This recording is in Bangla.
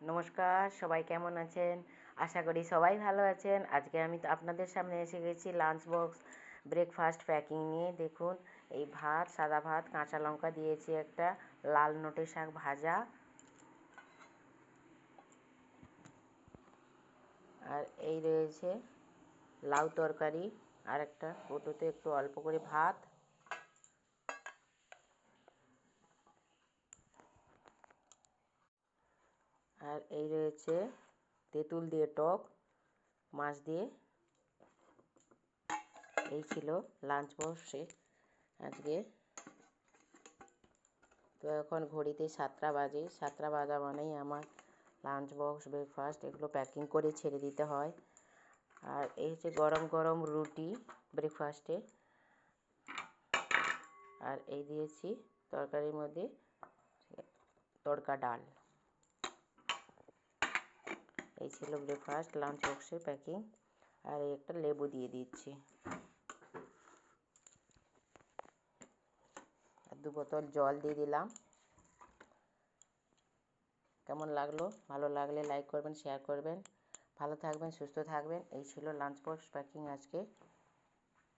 নমস্কার, সবাই কেমন আছেন? আশা করি সবাই ভালো আছেন। আজকে আমি আপনাদের সামনে এসে গেছি লাঞ্চ বক্স ব্রেকফাস্ট প্যাকিং নিয়ে। দেখুন, এই ভাত, সাদা ভাত, কাঁচা লঙ্কা দিয়েছি, একটা লাল নোটে শাক ভাজা, আর এই রয়েছে লাউ তরকারি, আর একটা কৌটোতে একটু অল্প করে ভাত, আর এই রয়েছে তেঁতুল দিয়ে টক মাছ দিয়ে। এই ছিল লাঞ্চ বক্সে আজকে। তো এখন ঘড়িতে 7টা বাজে। 7টা বাজা মানেই আমার লাঞ্চ বক্স ব্রেকফাস্ট এগুলো প্যাকিং করে ছেড়ে দিতে হয়। আর এই হচ্ছে গরম গরম রুটি ব্রেকফাস্টে। আর এই দিয়েছি তরকারির মধ্যে তড়কা ডাল। এই ছিল ব্রেকফাস্ট লাঞ্চ বক্সের প্যাকিং। আর এই একটা লেবু দিয়ে দিচ্ছি, আর 2 বোতল জল দিয়ে দিলাম। কেমন লাগলো? ভালো লাগলে লাইক করবেন, শেয়ার করবেন। ভালো থাকবেন, সুস্থ থাকবেন। এই ছিল লাঞ্চ বক্স প্যাকিং আজকে।